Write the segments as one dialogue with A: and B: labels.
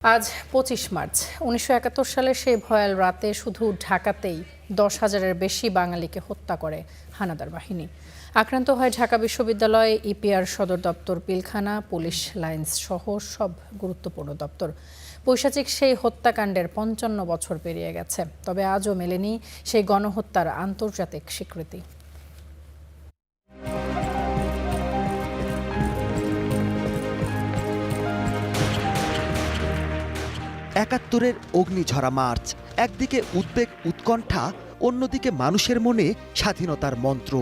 A: আজ ২৫ মার্চ ১৯৭১ সালের সেই ভয়াল রাতে শুধু ঢাকাতেই ১০,০০০-এর বেশি বাঙালিকে হত্যা করে হানাদার বাহিনী। আক্রান্ত হয় ঢাকা বিশ্ববিদ্যালয়, ইপিআর সদর দপ্তর, পিলখানা, পুলিশ লাইনস সহ সব গুরুত্বপূর্ণ দপ্তর। পৈশাচিক সেই হত্যাকাণ্ডের ৫৫ বছর পেরিয়ে গেছে, তবে আজও মেলেনি সেই গণহত্যার আন্তর্জাতিক স্বীকৃতি।
B: একাত্তরের অগ্নিঝরা মার্চ, একদিকে উদ্বেগ উৎকণ্ঠা, অন্যদিকে মানুষের মনে স্বাধীনতার মন্ত্র।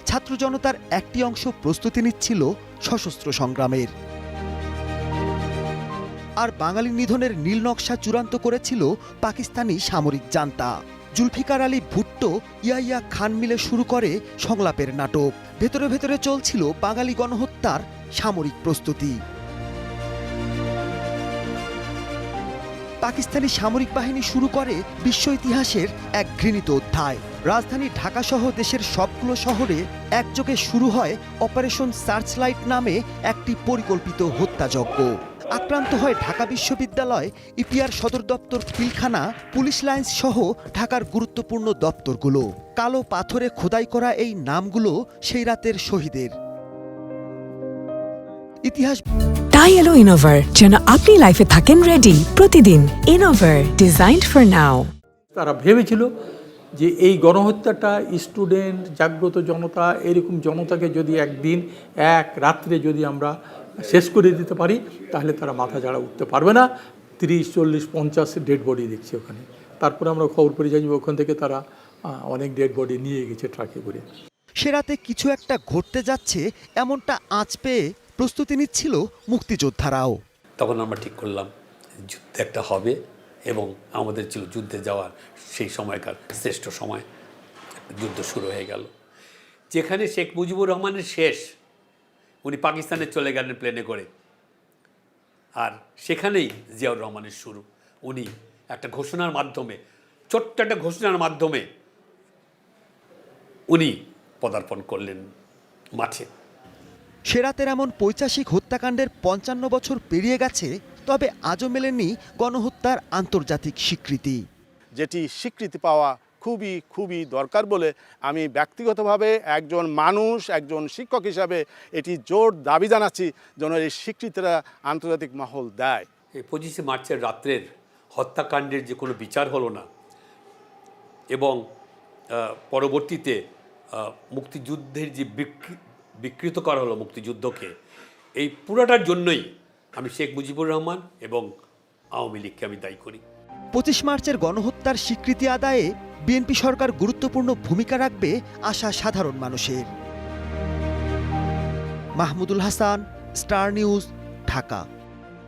B: ছাত্র জনতার একটি অংশ প্রস্তুতি নিচ্ছিল সশস্ত্র সংগ্রামের, আর বাঙালি নিধনের নীল নকশা চূড়ান্ত করেছিল পাকিস্তানি সামরিক জান্তা। জুলফিকার আলী ভুট্টো, ইয়াহিয়া খান মিলে শুরু করে সংলাপের নাটক। ভেতরে ভেতরে চলছিল বাঙালি গণহত্যার সামরিক প্রস্তুতি। পাকিস্তানি সামরিক বাহিনী শুরু করে বিশ্ব ইতিহাসের এক ঘৃণিত অধ্যায়। রাজধানী ঢাকা সহ দেশের সবগুলো শহরে একযোগে শুরু হয় অপারেশন সার্চলাইট নামে একটি পরিকল্পিত হত্যাযজ্ঞ। আক্রান্ত হয় ঢাকা বিশ্ববিদ্যালয়, ইপিআর সদর দপ্তর, পিলখানা, পুলিশ লাইনস সহ ঢাকার গুরুত্বপূর্ণ দপ্তরগুলো। কালো পাথরে খোদাই করা এই নামগুলো সেই রাতের শহীদের। ইতিহাস
C: তাই এলো ইনোভার, যেন আপনি লাইফে থাকেন রেডি প্রতিদিন। Innova, designed for now.
D: তারা ভেবেছিল যে এই গণহত্যাটা স্টুডেন্ট, জাগ্রত জনতা, এরকম জনতাকে যদি একদিন এক রাত্রে যদি আমরা শেষ করে দিতে পারি, তাহলে তারা মাথা ঝাড়া উঠতে পারবে না। 30, 40, 50 ডেড বডি দেখছি ওখানে। তারপরে আমরা খবর পেয়ে যাই ওখান থেকে তারা অনেক ডেড বডি নিয়ে গেছে ট্রাকে করে।
B: সে রাতে কিছু একটা ঘটতে যাচ্ছে এমনটা আঁচ পেয়ে প্রস্তুতি নিচ্ছিল মুক্তিযোদ্ধারাও।
E: তখন আমরা ঠিক করলাম যুদ্ধ একটা হবে, এবং আমাদের ছিল যুদ্ধে যাওয়ার সেই সময়কার শ্রেষ্ঠ সময়। যুদ্ধ শুরু হয়ে গেল, যেখানে শেখ মুজিবুর রহমানের শেষ, উনি পাকিস্তানে চলে গেলেন প্লেনে করে, আর সেখানেই জিয়াউর রহমানের শুরু। উনি একটা ঘোষণার মাধ্যমে, ছোট্ট একটা ঘোষণার মাধ্যমে উনি পদার্পণ করলেন মাঠে।
B: সে রাতের এমন পৈশাচিক হত্যাকাণ্ডের ৫৫ বছর পেরিয়ে গেছে, তবে আজও মেলেনি গণহত্যার আন্তর্জাতিক স্বীকৃতি।
F: যেটি স্বীকৃতি পাওয়া খুবই খুবই দরকার বলে আমি ব্যক্তিগতভাবে একজন মানুষ, একজন শিক্ষক হিসাবে এটি জোর দাবি জানাচ্ছি যেন এই স্বীকৃতিটা আন্তর্জাতিক মহল দেয়।
E: এই ২৫শে মার্চের রাত্রের হত্যাকাণ্ডের যে কোনো বিচার হলো না, এবং পরবর্তীতে মুক্তিযুদ্ধের যে বিকৃত করা হলো মুক্তিযুদ্ধকে, এই পুরোটার জন্যই আমি শেখ মুজিবুর রহমান এবং আওয়ামী লীগকে আমি দায়ী করি।
B: ২৫ মার্চের গণহত্যার স্বীকৃতি আদায়ে বিএনপি সরকার গুরুত্বপূর্ণ ভূমিকা রাখবে আশা সাধারণ মানুষের। Mahmudul Hasan, star news, Dhaka.